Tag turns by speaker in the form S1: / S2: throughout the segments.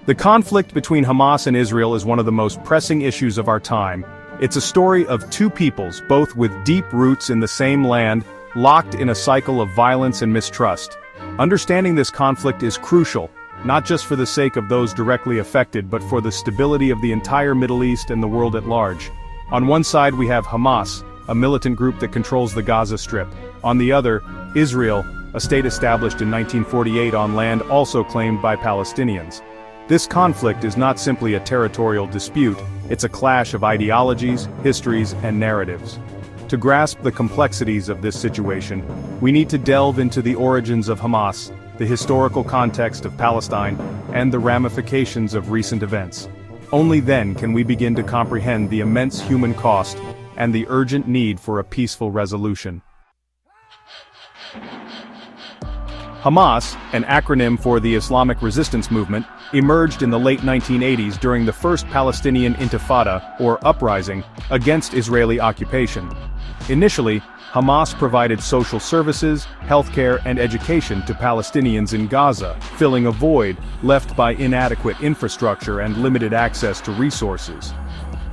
S1: The conflict between Hamas and Israel is one of the most pressing issues of our time. It's a story of two peoples, both with deep roots in the same land, locked in a cycle of violence and mistrust. Understanding this conflict is crucial, not just for the sake of those directly affected but for the stability of the entire Middle East and the world at large. On one side we have Hamas, a militant group that controls the Gaza Strip. On the other, Israel, a state established in 1948 on land also claimed by Palestinians. This conflict is not simply a territorial dispute, it's a clash of ideologies, histories, and narratives. To grasp the complexities of this situation, we need to delve into the origins of Hamas, the historical context of Palestine, and the ramifications of recent events. Only then can we begin to comprehend the immense human cost and the urgent need for a peaceful resolution. Hamas, an acronym for the Islamic Resistance Movement, emerged in the late 1980s during the first Palestinian Intifada, or uprising, against Israeli occupation. Initially, Hamas provided social services, healthcare, and education to Palestinians in Gaza, filling a void left by inadequate infrastructure and limited access to resources.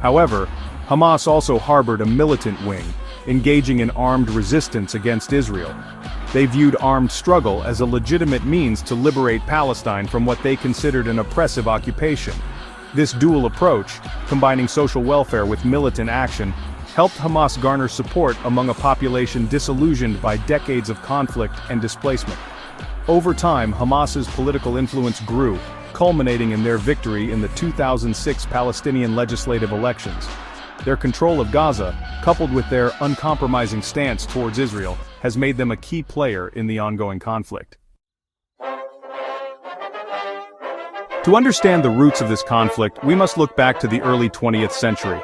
S1: However, Hamas also harbored a militant wing, engaging in armed resistance against Israel. They viewed armed struggle as a legitimate means to liberate Palestine from what they considered an oppressive occupation. This dual approach, combining social welfare with militant action, helped Hamas garner support among a population disillusioned by decades of conflict and displacement. Over time, Hamas's political influence grew, culminating in their victory in the 2006 Palestinian legislative elections. Their control of Gaza, coupled with their uncompromising stance towards Israel, has made them a key player in the ongoing conflict. To understand the roots of this conflict, we must look back to the early 20th century.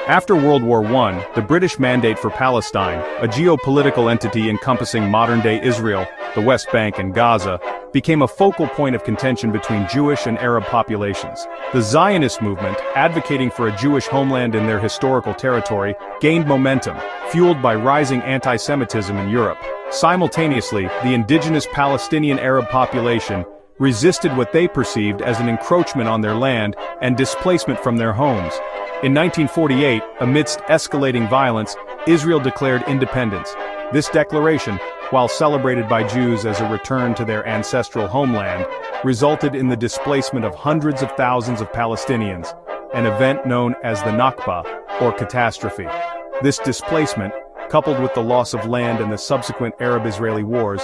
S1: After World War I, the British Mandate for Palestine, a geopolitical entity encompassing modern-day Israel, the West Bank and Gaza, became a focal point of contention between Jewish and Arab populations. The Zionist movement, advocating for a Jewish homeland in their historical territory, gained momentum, fueled by rising anti-Semitism in Europe. Simultaneously, the indigenous Palestinian Arab population resisted what they perceived as an encroachment on their land and displacement from their homes. In 1948, amidst escalating violence, Israel declared independence. This declaration, while celebrated by Jews as a return to their ancestral homeland, resulted in the displacement of hundreds of thousands of Palestinians, an event known as the Nakba, or catastrophe. This displacement, coupled with the loss of land and the subsequent Arab-Israeli wars,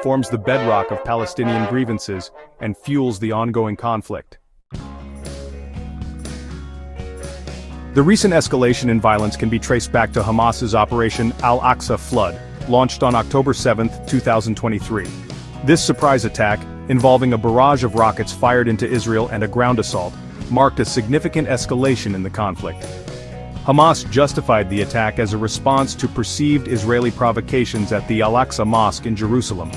S1: forms the bedrock of Palestinian grievances and fuels the ongoing conflict. The recent escalation in violence can be traced back to Hamas's Operation Al-Aqsa Flood, launched on October 7, 2023. This surprise attack, involving a barrage of rockets fired into Israel and a ground assault, marked a significant escalation in the conflict. Hamas justified the attack as a response to perceived Israeli provocations at the Al-Aqsa Mosque in Jerusalem,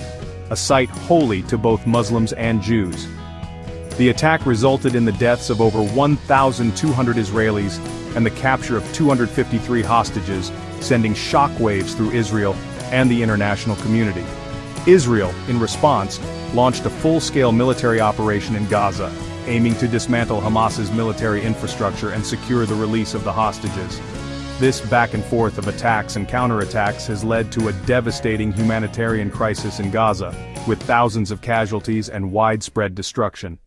S1: a site holy to both Muslims and Jews. The attack resulted in the deaths of over 1,200 Israelis and the capture of 253 hostages, sending shockwaves through Israel and the international community. Israel, in response, launched a full-scale military operation in Gaza, aiming to dismantle Hamas's military infrastructure and secure the release of the hostages. This back and forth of attacks and counterattacks has led to a devastating humanitarian crisis in Gaza, with thousands of casualties and widespread destruction.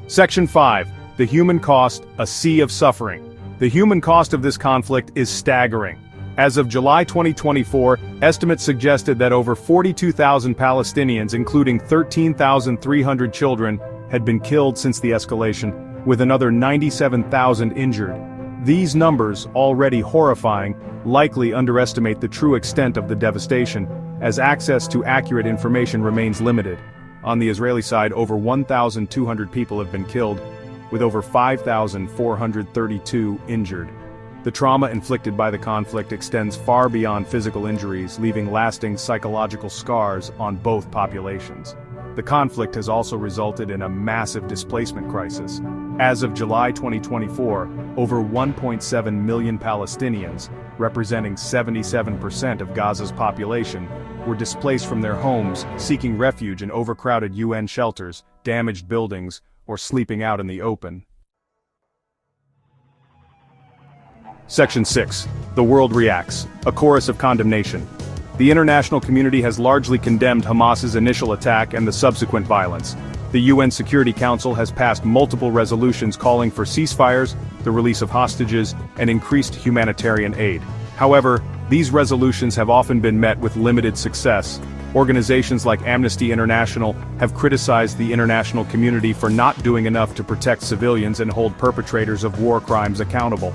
S1: Section 5. The human cost, a sea of suffering. The human cost of this conflict is staggering. As of July 2024, estimates suggested that over 42,000 Palestinians, including 13,300 children, had been killed since the escalation, with another 97,000 injured. These numbers, already horrifying, likely underestimate the true extent of the devastation, as access to accurate information remains limited. On the Israeli side, over 1,200 people have been killed, with over 5,432 injured. The trauma inflicted by the conflict extends far beyond physical injuries, leaving lasting psychological scars on both populations. The conflict has also resulted in a massive displacement crisis. As of July 2024, over 1.7 million Palestinians, representing 77% of Gaza's population, were displaced from their homes, seeking refuge in overcrowded UN shelters, damaged buildings, or sleeping out in the open. Section 6. The world reacts. A chorus of condemnation. The international community has largely condemned Hamas's initial attack and the subsequent violence. The UN Security Council has passed multiple resolutions calling for ceasefires, the release of hostages, and increased humanitarian aid. However, these resolutions have often been met with limited success. Organizations like Amnesty International have criticized the international community for not doing enough to protect civilians and hold perpetrators of war crimes accountable.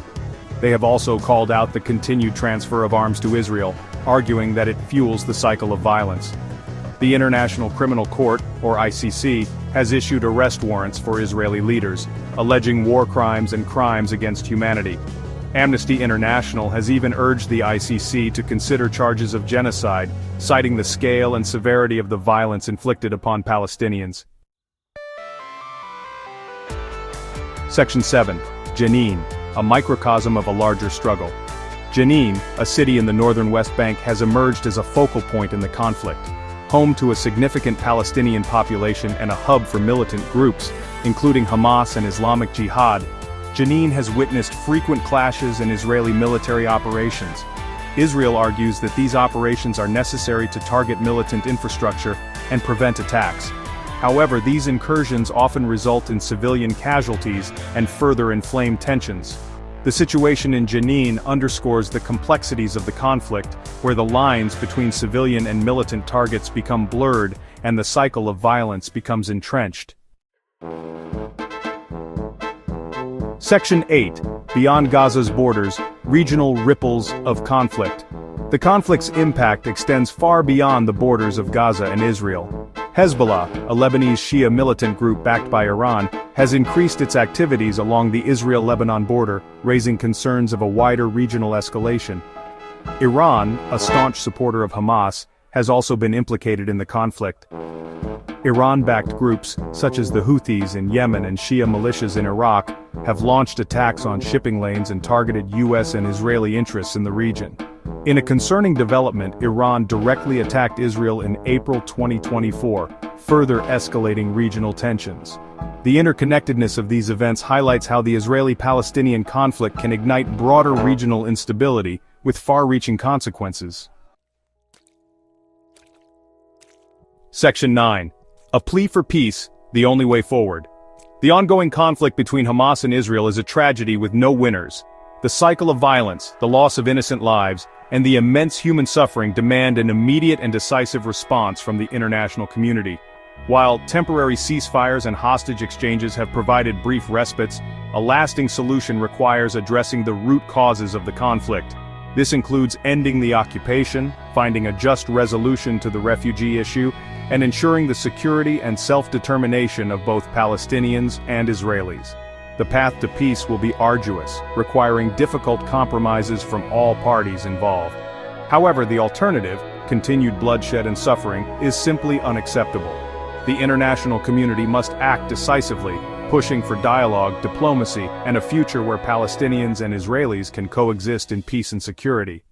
S1: They have also called out the continued transfer of arms to Israel, arguing that it fuels the cycle of violence. The International Criminal Court, or ICC, has issued arrest warrants for Israeli leaders, alleging war crimes and crimes against humanity. Amnesty International has even urged the ICC to consider charges of genocide, citing the scale and severity of the violence inflicted upon Palestinians. Section 7. Jenin, a microcosm of a larger struggle. Jenin, a city in the northern West Bank, has emerged as a focal point in the conflict. Home to a significant Palestinian population and a hub for militant groups, including Hamas and Islamic Jihad, Jenin has witnessed frequent clashes in Israeli military operations. Israel argues that these operations are necessary to target militant infrastructure and prevent attacks. However, these incursions often result in civilian casualties and further inflame tensions. The situation in Jenin underscores the complexities of the conflict, where the lines between civilian and militant targets become blurred and the cycle of violence becomes entrenched. Section 8. Beyond Gaza's borders, regional ripples of conflict. The conflict's impact extends far beyond the borders of Gaza and Israel. Hezbollah, a Lebanese Shia militant group backed by Iran, has increased its activities along the Israel-Lebanon border, raising concerns of a wider regional escalation. Iran, a staunch supporter of Hamas, has also been implicated in the conflict. Iran-backed groups, such as the Houthis in Yemen and Shia militias in Iraq, have launched attacks on shipping lanes and targeted US and Israeli interests in the region. In a concerning development, Iran directly attacked Israel in April 2024, further escalating regional tensions. The interconnectedness of these events highlights how the Israeli-Palestinian conflict can ignite broader regional instability, with far-reaching consequences. Section 9. A plea for peace, the only way forward. The ongoing conflict between Hamas and Israel is a tragedy with no winners. The cycle of violence, the loss of innocent lives, and the immense human suffering demand an immediate and decisive response from the international community. While temporary ceasefires and hostage exchanges have provided brief respites, a lasting solution requires addressing the root causes of the conflict. This includes ending the occupation, finding a just resolution to the refugee issue, and ensuring the security and self-determination of both Palestinians and Israelis. The path to peace will be arduous, requiring difficult compromises from all parties involved. However, the alternative, continued bloodshed and suffering, is simply unacceptable. The international community must act decisively, pushing for dialogue, diplomacy, and a future where Palestinians and Israelis can coexist in peace and security.